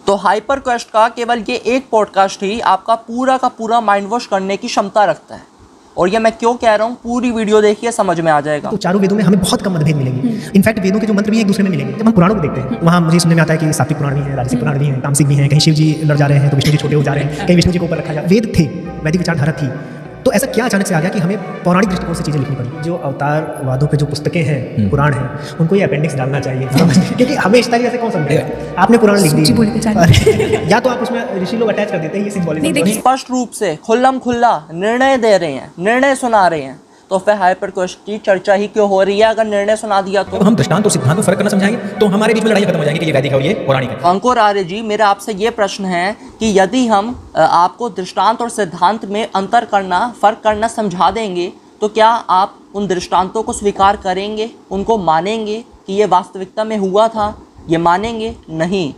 तो hyper quest का केवल ये एक पॉडकास्ट ही आपका पूरा का पूरा माइंड वॉश करने की क्षमता रखता है। और ये मैं क्यों कह रहा हूँ, पूरी वीडियो देखिए समझ में आ जाएगा। तो चारों वेदों में हमें बहुत कम मतभेद मिलेंगे। इनफैक्ट वेदों के जो मंत्र भी एक दूसरे में मिलेंगे। जब हम पुराणों को देखते हैं वहाँ मुझे सुनने में आता है कि सात्विक पुराण भी है, राजसिक पुराण भी है, तामसिक भी है। कहीं शिव जी लड़ जा रहे हैं तो विष्णु जी छोटे हो जा रहे हैं, कहीं विष्णु जी को ऊपर रखा जा रहा है। वेद थे, वैदिक विचारधारा थी। तो ऐसा क्या अचानक से आ गया कि हमें पौराणिक दृष्टिकोण से चीज़ें लिखनी पड़ी। जो अवतारवादों पे जो पुस्तकें हैं, पुराण हैं, उनको ये अपेंडिक्स डालना चाहिए क्योंकि हमें इस तरीके से कौन समझेगा। आपने पुराण लिख दी या तो आप उसमें ऋषि लोग अटैच कर देते हैं, ये सिंबॉलिज्म। स्पष्ट रूप से खुल्लम खुल्ला निर्णय दे रहे हैं, निर्णय सुना रहे हैं, तो फिर हाइपर क्वेस्ट की चर्चा ही क्यों हो रही है? अगर निर्णय सुना दिया तो हम दृष्टांत और सिद्धांत में फर्क करना समझाएंगे तो हमारे बीच में लड़ाई खत्म हो जाएगी कि ये वैदिक है और ये पौराणिक है। अंकुर आर्य जी, मेरा आपसे ये प्रश्न है कि यदि हम आपको दृष्टांत और सिद्धांत में अंतर करना, फर्क करना समझा देंगे तो क्या आप उन दृष्टांतों को स्वीकार करेंगे, उनको मानेंगे कि ये वास्तविकता में हुआ था? ये मानेंगे नहीं।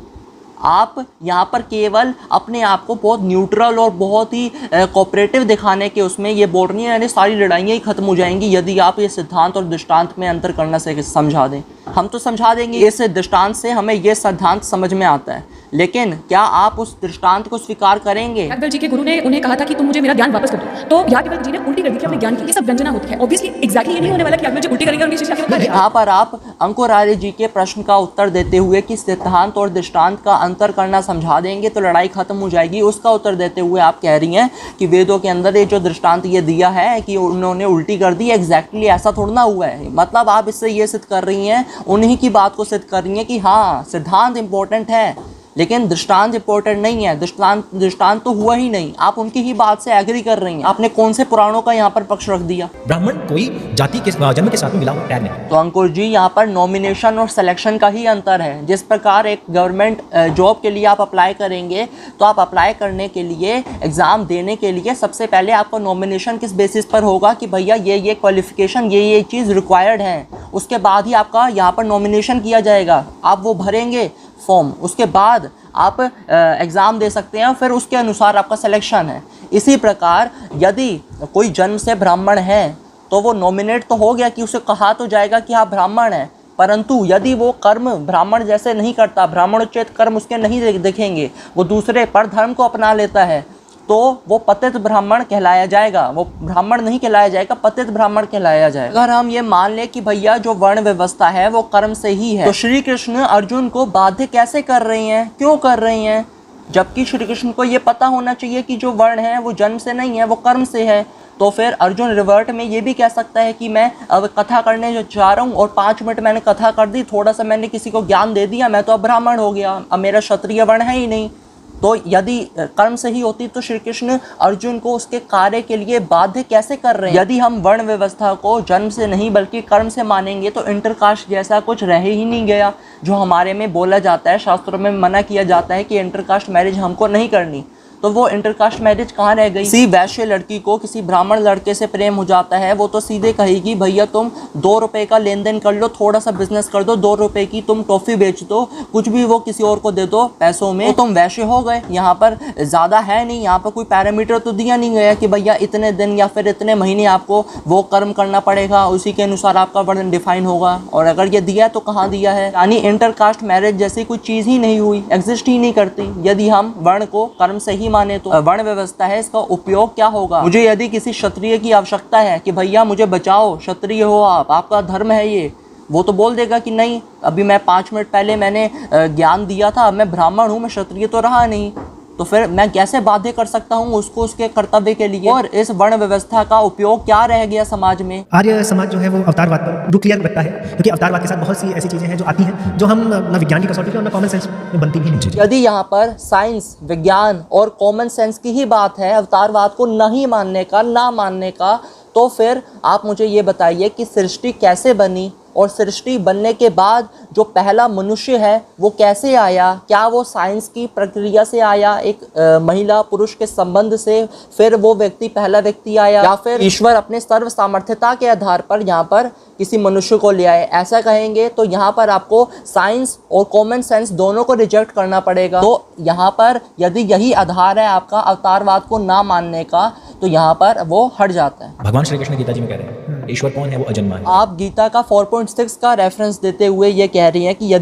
आप यहाँ पर केवल अपने आप को बहुत न्यूट्रल और बहुत ही कोऑपरेटिव दिखाने के उसमें ये बोल रही हैं, यानी सारी लड़ाइयाँ ही खत्म हो जाएंगी यदि आप ये सिद्धांत और दृष्टांत में अंतर करना से समझा दें। हम तो समझा देंगे, इस दृष्टांत से हमें ये सिद्धांत समझ में आता है, लेकिन क्या आप उस दृष्टांत को स्वीकार करेंगे? याज्ञवल्क्य जी के गुरु ने उन्हें कहा था कि तुम मुझे मेरा ज्ञान वापस कर दो, तो याज्ञवल्क्य जी ने उल्टी कर दी कि अपने ज्ञान की ये सब व्यंजना होती है। ऑब्वियसली एग्जैक्टली ये नहीं होने वाला कि याज्ञवल्क्य जी उल्टी करेंगे और उनके शिष्य क्या होगा। यहाँ पर आप अंकुर आर्य जी के प्रश्न का उत्तर देते हुए कि सिद्धांत और दृष्टांत का अंतर करना समझा देंगे तो लड़ाई खत्म हो जाएगी, उसका उत्तर देते हुए आप कह रही हैं कि वेदों के अंदर ये जो दृष्टांत ये दिया है कि उन्होंने उल्टी कर दी, एग्जैक्टली ऐसा थोड़ा ना हुआ है। मतलब आप इससे ये सिद्ध कर रही हैं, उन्हीं की बात को सिद्ध कर रही हैं कि हाँ सिद्धांत इंपॉर्टेंट है लेकिन दृष्टांत इंपॉर्टेंट नहीं है। दृष्टांत तो हुआ ही नहीं, आप उनकी ही बात से एग्री कर रही हैं। आपने कौन से पुराणों का यहाँ पर पक्ष रख दिया? ब्राह्मण कोई जाति के जन्म के साथ में मिला हुआ टैग नहीं। तो अंकुर जी, यहाँ पर नॉमिनेशन और सिलेक्शन का ही अंतर है। जिस प्रकार एक गवर्नमेंट जॉब के लिए आप अप्लाई करेंगे तो आप अप्लाई करने के लिए, एग्ज़ाम देने के लिए सबसे पहले आपका नॉमिनेशन किस बेसिस पर होगा कि भैया ये क्वालिफिकेशन, ये चीज़ रिक्वायर्ड है, उसके बाद ही आपका यहाँ पर नॉमिनेशन किया जाएगा। आप वो भरेंगे फॉर्म, उसके बाद आप एग्ज़ाम दे सकते हैं, फिर उसके अनुसार आपका सिलेक्शन है। इसी प्रकार यदि कोई जन्म से ब्राह्मण है तो वो नॉमिनेट तो हो गया कि उसे कहा तो जाएगा कि आप ब्राह्मण हैं, परंतु यदि वो कर्म ब्राह्मण जैसे नहीं करता, ब्राह्मणोचित कर्म उसके नहीं दिखेंगे, वो दूसरे पर धर्म को अपना लेता है, तो वो पतित ब्राह्मण कहलाया जाएगा। वो ब्राह्मण नहीं कहलाया जाएगा, पतित ब्राह्मण कहलाया जाएगा। अगर हम ये मान लें कि भैया जो वर्ण व्यवस्था है वो कर्म से ही है, तो श्री कृष्ण अर्जुन को बाध्य कैसे कर रही हैं, क्यों कर रही हैं? जबकि श्री कृष्ण को ये पता होना चाहिए कि जो वर्ण है वो जन्म से नहीं है, वो कर्म से है। तो फिर अर्जुन रिवर्ट में ये भी कह सकता है कि मैं अब कथा करने जो चाह रहा हूँ और 5 मिनट मैंने कथा कर दी, थोड़ा सा मैंने किसी को ज्ञान दे दिया, मैं तो अब ब्राह्मण हो गया, अब मेरा क्षत्रिय वर्ण है ही नहीं। तो यदि कर्म से ही होती तो श्री कृष्ण अर्जुन को उसके कार्य के लिए बाध्य कैसे कर रहे हैं? यदि हम वर्ण व्यवस्था को जन्म से नहीं बल्कि कर्म से मानेंगे तो इंटरकास्ट जैसा कुछ रह ही नहीं गया, जो हमारे में बोला जाता है, शास्त्रों में मना किया जाता है कि इंटरकास्ट मैरिज हमको नहीं करनी। तो वो इंटरकास्ट मैरिज कहाँ रह गई? किसी वैश्य लड़की को किसी ब्राह्मण लड़के से प्रेम हो जाता है, वो तो सीधे कहेगी भैया तुम 2 रुपए का लेन देन कर लो, थोड़ा सा बिजनेस कर दो, 2 रुपए की तुम टॉफी बेच दो, कुछ भी वो किसी और को दे दो पैसों में, तो तुम वैश्य हो गए। यहाँ पर ज़्यादा है नहीं, यहाँ पर कोई पैरामीटर तो दिया नहीं गया कि भैया इतने दिन या फिर इतने महीने आपको वो कर्म करना पड़ेगा, उसी के अनुसार आपका वर्ण डिफाइन होगा। और अगर ये दिया है तो कहाँ दिया है? यानी इंटरकास्ट मैरिज जैसी कोई चीज़ ही नहीं हुई, एग्जिस्ट ही नहीं करती। यदि हम वर्ण को कर्म से ही माने तो वर्ण व्यवस्था है, इसका उपयोग क्या होगा? मुझे यदि किसी क्षत्रिय की आवश्यकता है कि भैया मुझे बचाओ, क्षत्रिय हो आप, आपका धर्म है ये, वो तो बोल देगा कि नहीं, अभी मैं 5 मिनट पहले मैंने ज्ञान दिया था, मैं ब्राह्मण हूँ, मैं क्षत्रिय तो रहा नहीं, तो फिर मैं कैसे बाध्य कर सकता हूँ उसको उसके कर्तव्य के लिए? और इस वर्ण व्यवस्था का उपयोग क्या रह गया समाज में? आर्य समाज जो है वो अवतारवाद पर रुक लिया लगता है, क्योंकि अवतारवाद के साथ बहुत सी ऐसी चीजें हैं जो आती हैं जो हम न विज्ञान की कसौटी पे और न कॉमन सेंस में बनती भी नहीं। यदि यहाँ पर साइंस, विज्ञान और कॉमन सेंस की ही बात है, अवतारवाद को नहीं मानने का, ना मानने का, तो फिर आप मुझे ये बताइए कि सृष्टि कैसे बनी और सृष्टि बनने के बाद जो पहला मनुष्य है वो कैसे आया? क्या वो साइंस की प्रक्रिया से आया, एक महिला पुरुष के संबंध से, फिर वो व्यक्ति पहला व्यक्ति आया, या फिर ईश्वर अपने सर्व सामर्थ्यता के आधार पर यहाँ पर किसी मनुष्य को ले आए? ऐसा कहेंगे तो यहाँ पर आपको साइंस और कॉमन सेंस दोनों को रिजेक्ट करना पड़ेगा। तो यहाँ पर यदि यही आधार है आपका अवतारवाद को ना मानने का, तो यहाँ पर वो हट जाता है। भगवान श्री कृष्ण गीता जी में कह रहे हैं ईश्वर कौन है? वो अजन्मा है। आप गीता का 4.6 का रेफरेंस देते हुए ये कह रही हैं कि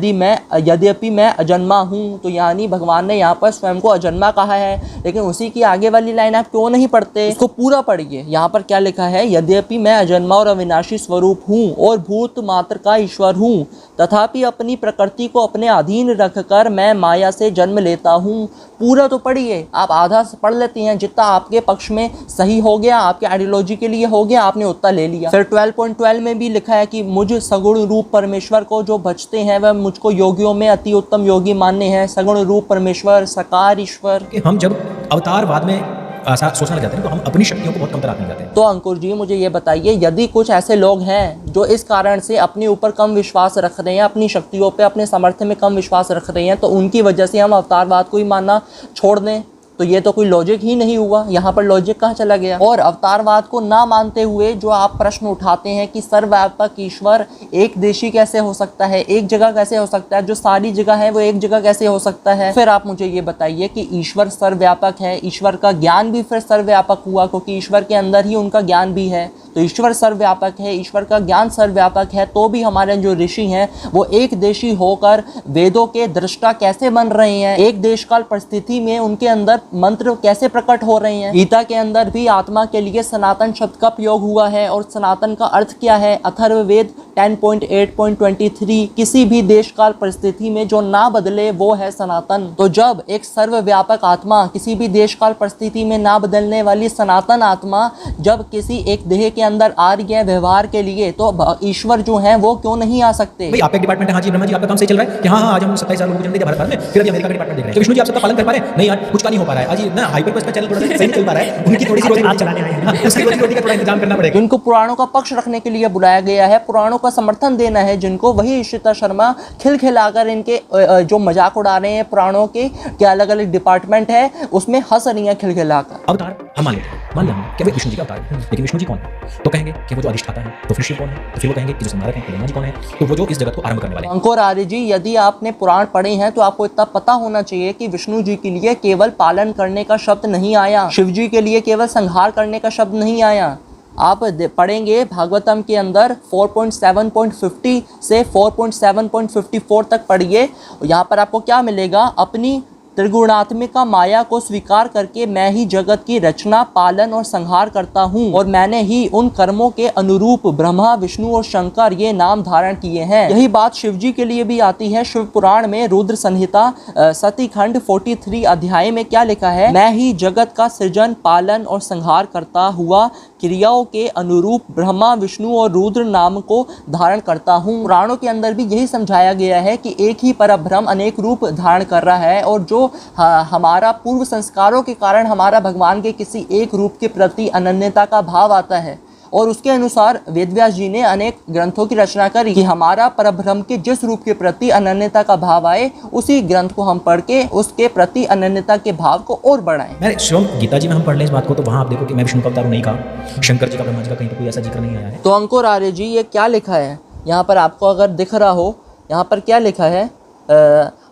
यद्यपि मैं अजन्मा हूँ, तो यानी भगवान ने यहाँ पर स्वयं को अजन्मा कहा है। लेकिन उसी की आगे वाली लाइन आप क्यों नहीं पढ़ते? उसको पूरा पढ़िए। यहाँ पर क्या लिखा है? यद्यपि मैं अजन्मा और अविनाशी स्वरूप हूँ और भूत मात्र का ईश्वर हूँ, तथापि अपनी प्रकृति को अपने अधीन रखकर मैं माया से जन्म लेता हूँ। पूरा तो पढ़िए। आप आधा पढ़ लेती हैं, जितना आपके पक्ष में सही हो गया, आपके आइडियोलॉजी के लिए हो गया, आपने उतना ले लिया। फिर 12.12 में भी लिखा है कि मुझ सगुण रूप परमेश्वर को जो भजते हैं वह मुझको योगियों में अति उत्तम योगी मान्य है। सगुण रूप परमेश्वर, साकार ईश्वर। कि हम जब अवतारवाद में सोचने लग जाते हैं तो हम अपनी शक्तियों को बहुत कमतर आंकने जाते हैं। तो अंकुर जी मुझे ये बताइए, यदि कुछ ऐसे लोग हैं जो इस कारण से अपने ऊपर कम विश्वास रख रहे हैं, अपनी शक्तियों पे, अपने सामर्थ्य में कम विश्वास रख रहे हैं, तो उनकी वजह से हम अवतारवाद को ही मानना छोड़ दें, तो ये तो कोई लॉजिक ही नहीं हुआ। यहाँ पर लॉजिक कहाँ चला गया? और अवतारवाद को ना मानते हुए जो आप प्रश्न उठाते हैं कि सर्वव्यापक ईश्वर एक देशी कैसे हो सकता है, एक जगह कैसे हो सकता है, जो सारी जगह है वो एक जगह कैसे हो सकता है? फिर आप मुझे ये बताइए कि ईश्वर सर्वव्यापक है, ईश्वर का ज्ञान भी फिर सर्वव्यापक हुआ, क्योंकि ईश्वर के अंदर ही उनका ज्ञान भी है। तो ईश्वर सर्वव्यापक है, ईश्वर का ज्ञान सर्वव्यापक है, तो भी हमारे जो ऋषि हैं वो एक देशी होकर वेदों के दृष्टा कैसे बन रहे हैं? एक देश काल परिस्थिति में उनके अंदर मंत्र कैसे प्रकट हो रहे हैं? गीता के अंदर भी आत्मा के लिए सनातन शब्द का प्रयोग हुआ है, और सनातन का अर्थ क्या है? अथर्ववेद 10.8.23 किसी भी देश काल परिस्थिति में जो ना बदले वो है सनातन। तो जब एक सर्वव्यापक आत्मा, किसी भी देश काल परिस्थिति में ना बदलने वाली सनातन आत्मा जब किसी एक देह के अंदर आ रही है व्यवहार के लिए, तो ईश्वर जो है वो क्यों नहीं आ सकते? भाई आपका डिपार्टमेंट है, हाँ जी ब्रह्मा जी आपका काम सही चल रहा है कि हाँ आज हम 27 साल लोगों को जन्म दिया भारत में, फिर अभी अमेरिका का डिपार्टमेंट देख रहे हैं कि विष्णु जी आप सबका पालन कर पा रहे हैं? नहीं यार कुछ का नहीं हो पा रहा है। आज ना हाइपर पर चैनल थोड़ा सही चल पा रहा है, उनकी थोड़ी सी रोटी चलाने आए हैं, उसकी रोटी का थोड़ा इंतजाम करना पड़ेगा। जिनको पुराणों का पक्ष रखने के लिए बुलाया गया है, पुराणों का समर्थन देना है जिनको, वही इशिता शर्मा खिलखिलाकर इनके जो मजाक उड़ा रहे हैं पुराणों के क्या अलग अलग डिपार्टमेंट है उसमें हंस रही है खिलखिलाकर। अवतार हम मान लेते हैं, मान लेंगे कि वे विष्णु जी का अवतार है, लेकिन विष्णु जी कौन है? तो कहेंगे कि वो जो अधिष्ठाता है। तो फिर शिव कौन है? तो फिर वो कहेंगे कि जो संहारक है। ब्रह्मा जी कौन है? तो वो जो इस जगत को आरंभ करने वाले हैं। अंकुर आर्य जी, यदि आपने पुराण पढ़े हैं तो आपको इतना पता होना चाहिए कि विष्णु जी के लिए केवल पालन करने का शब्द नहीं आया, शिव जी के लिए केवल संहार करने का शब्द नहीं आया। आप पढ़ेंगे भागवतम के अंदर 4.7.50 से 4.7.54 तक पढ़िए। यहाँ पर आपको क्या मिलेगा? अपनी त्रिगुणात्मिका माया को स्वीकार करके मैं ही जगत की रचना, पालन और संहार करता हूँ, और मैंने ही उन कर्मों के अनुरूप ब्रह्मा, विष्णु और शंकर ये नाम धारण किए हैं। यही बात शिव जी के लिए भी आती है। शिव पुराण में रुद्र संहिता सतीखंड 43 अध्याय में क्या लिखा है? मैं ही जगत का सृजन, पालन और संहार करता हुआ क्रियाओं के अनुरूप ब्रह्मा, विष्णु और रुद्र नाम को धारण करता हूँ। पुराणों के अंदर भी यही समझाया गया है कि एक ही परब्रह्म अनेक रूप धारण कर रहा है, और जो हमारा पूर्व संस्कारों के कारण हमारा भगवान के किसी एक रूप के प्रति अनन्यता का भाव आता है, और उसके अनुसार वेदव्यास जी ने अनेक ग्रंथों की रचना करी कि हमारा परब्रह्म के जिस रूप के प्रति अनन्यता का भाव आए, उसी ग्रंथ को हम पढ़ के उसके प्रति अनन्यता के भाव को और बढ़ाएं। मैं शिवम गीता जी में हम पढ़ लें इस बात को, तो वहाँ आप देखो कि मैं विष्णु का अवतार नहीं कहा, शंकर जी का, ब्रह्मा जी का कहीं पर कोई ऐसा जिक्र नहीं आया है। तो अंकुर आर्य जी ये क्या लिखा है यहाँ पर? आपको अगर दिख रहा हो, यहाँ पर क्या लिखा है?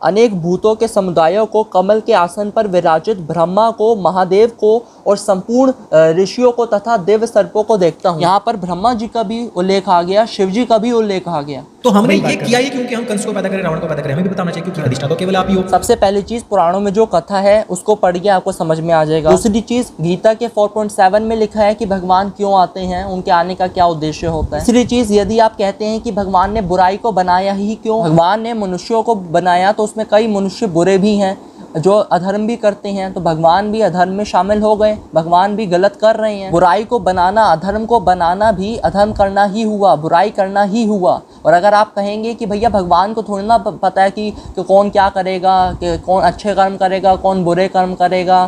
अनेक भूतों के समुदायों को, कमल के आसन पर विराजित ब्रह्मा को, महादेव को और संपूर्ण ऋषियों को तथा देव सर्पों को देखता हूँ। यहाँ पर ब्रह्मा जी का भी उल्लेख आ गया, शिव जी का भी उल्लेख आ गया। तो हमने ये किया ही क्योंकि हम कंस को पैदा करें, रावण को पैदा करें? हमें भी बताना चाहिए क्योंकि अधिष्ठाता तो केवल आप ही हो। सबसे पहली चीज पुराणों में जो कथा है उसको पढ़िए, आपको समझ में आ जाएगा। दूसरी चीज गीता के 4.7 में लिखा है कि भगवान क्यों आते हैं, उनके आने का क्या उद्देश्य होता है। तीसरी चीज, यदि आप कहते हैं कि भगवान ने बुराई को बनाया ही क्यों, भगवान ने मनुष्यों को बनाया तो उसमें कई मनुष्य बुरे भी हैं जो अधर्म भी करते हैं, तो भगवान भी अधर्म में शामिल हो गए, भगवान भी गलत कर रहे हैं। बुराई को बनाना, अधर्म को बनाना भी अधर्म करना ही हुआ, बुराई करना ही हुआ। और अगर आप कहेंगे कि भैया भगवान को थोड़ी ना पता है कि कौन क्या करेगा, कि कौन अच्छे कर्म करेगा, कौन बुरे कर्म करेगा,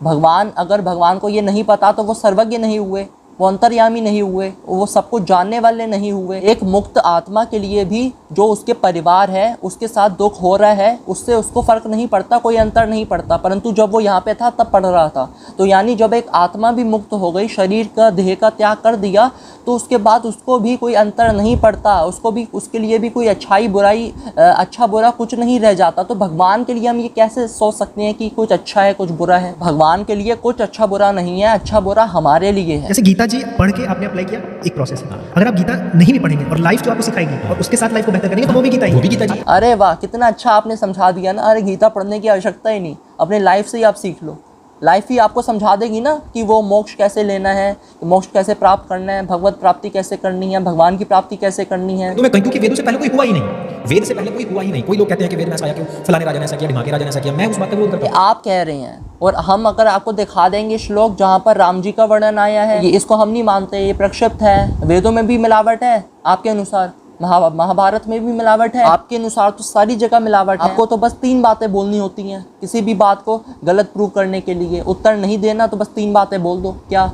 अगर भगवान को ये नहीं पता तो वो सर्वज्ञ नहीं हुए, वो अंतर्यामी नहीं हुए, वो सब कुछ जानने वाले नहीं हुए। एक मुक्त आत्मा के लिए भी जो उसके परिवार है उसके साथ दुख हो रहा है उससे उसको फ़र्क नहीं पड़ता, कोई अंतर नहीं पड़ता। परंतु जब वो यहाँ पे था तब पड़ रहा था। तो यानी जब एक आत्मा भी मुक्त हो गई, शरीर का देह का त्याग कर दिया, तो उसके बाद उसको भी कोई अंतर नहीं पड़ता, उसको भी उसके लिए भी कोई अच्छाई बुराई अच्छा बुरा कुछ नहीं रह जाता। तो भगवान के लिए हम ये कैसे सोच सकते हैं कि कुछ अच्छा है कुछ बुरा है? भगवान के लिए कुछ अच्छा बुरा नहीं है, अच्छा बुरा हमारे लिए है। जैसे गीता जी पढ़ के आपने अप्लाई किया, एक प्रोसेस है। अगर आप गीता नहीं भी पढ़ेंगे और लाइफ जो आपको सिखाएगी और उसके साथ लाइफ को बेहतर करेंगे तो वो भी गीता ही, वो भी गीता जी। अरे वाह, कितना अच्छा आपने समझा दिया ना। अरे गीता पढ़ने की आवश्यकता ही नहीं, अपने लाइफ से ही आप सीख लो। लाइफ ही आपको समझा देगी ना कि वो मोक्ष कैसे लेना है, मोक्ष कैसे प्राप्त करना है, भगवत प्राप्ति कैसे करनी है, भगवान की प्राप्ति कैसे करनी है। तो मैं कहूँ कि वेदों से पहले कोई हुआ ही नहीं, वेद से पहले कोई हुआ ही नहीं। कोई लोग कहते हैं कि वेद में ऐसा आया, क्यों फलाने राजा ने ऐसा किया, ढिमाके राजा ने ऐसा किया। मैं उस बात का विरोध करता हूं। आप कह रहे हैं, और हम अगर आपको दिखा देंगे श्लोक जहाँ पर राम जी का वर्णन आया है, ये इसको हम नहीं मानते, ये प्रक्षिप्त है। वेदों में भी मिलावट है आपके अनुसार, महाभारत में भी मिलावट है आपके अनुसार, तो सारी जगह मिलावट है। आपको तो बस 3 बातें बोलनी होती हैं किसी भी बात को गलत प्रूव करने के लिए। उत्तर नहीं देना तो बस 3 बातें बोल दो। क्या?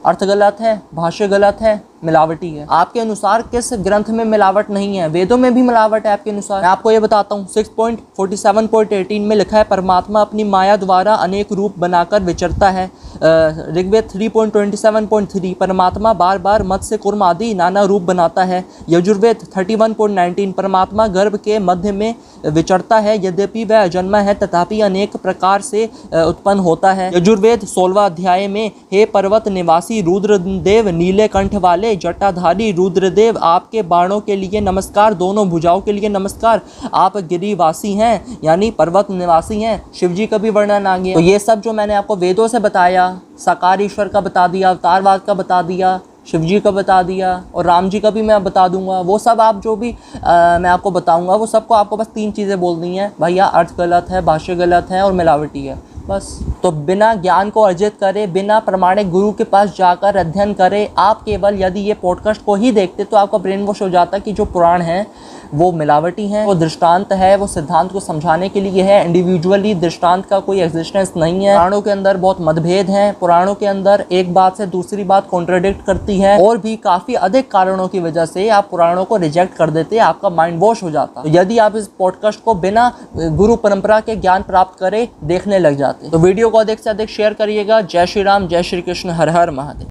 अर्थ गलत है, भाष्य गलत है, मिलावटी है। आपके अनुसार किस ग्रंथ में मिलावट नहीं है? वेदों में भी मिलावट है आपके अनुसार। मैं आपको ये बताता हूँ, 6.47.18 में लिखा है, परमात्मा अपनी माया द्वारा अनेक रूप बनाकर विचरता है। ऋग्वेद 3.27.3 परमात्मा बार बार मत्स्य कुर्म आदि नाना रूप बनाता है। यजुर्वेद 31.19 परमात्मा गर्भ के मध्य में विचरता है, यद्यपि वह अजन्मा है तथापि अनेक प्रकार से उत्पन्न होता है। यजुर्वेद 16वां अध्याय में, हे पर्वत निवासी रुद्रदेव, नीले कंठ वाले जटाधारी रुद्रदेव, आपके बाणों के लिए नमस्कार, दोनों भुजाओं के लिए नमस्कार। आप गिरिवासी हैं, यानी पर्वत निवासी हैं। शिव जी का भी वर्णन आ गया। तो ये सब जो मैंने आपको वेदों से बताया, साकार ईश्वर का बता दिया, अवतारवाद का बता दिया, शिव जी का बता दिया, और राम जी का भी मैं बता दूंगा। वो सब आप जो भी मैं आपको बताऊंगा, वो सबको आपको बस 3 चीज़ें बोलनी है, भैया अर्थ गलत है, भाष्य गलत है और मिलावटी है, बस। तो बिना ज्ञान को अर्जित करे, बिना प्रमाणिक गुरु के पास जाकर अध्ययन करे, आप केवल यदि ये पॉडकास्ट को ही देखते तो आपका ब्रेन वॉश हो जाता कि जो पुराण है वो मिलावटी हैं, वो दृष्टांत है, वो सिद्धांत को समझाने के लिए है। इंडिविजुअली दृष्टांत का कोई एग्जिस्टेंस नहीं है। पुराणों के अंदर बहुत मतभेद हैं, पुराणों के अंदर एक बात से दूसरी बात कॉन्ट्राडिक्ट करती है, और भी काफ़ी अधिक कारणों की वजह से आप पुराणों को रिजेक्ट कर देते, आपका माइंड वॉश हो जाता। तो यदि आप इस पॉडकास्ट को बिना गुरु परंपरा के ज्ञान प्राप्त करे देखने लग जाते, तो वीडियो को अधिक से अधिक शेयर करिएगा। जय श्री राम, जय श्री कृष्ण, हर हर महादेव।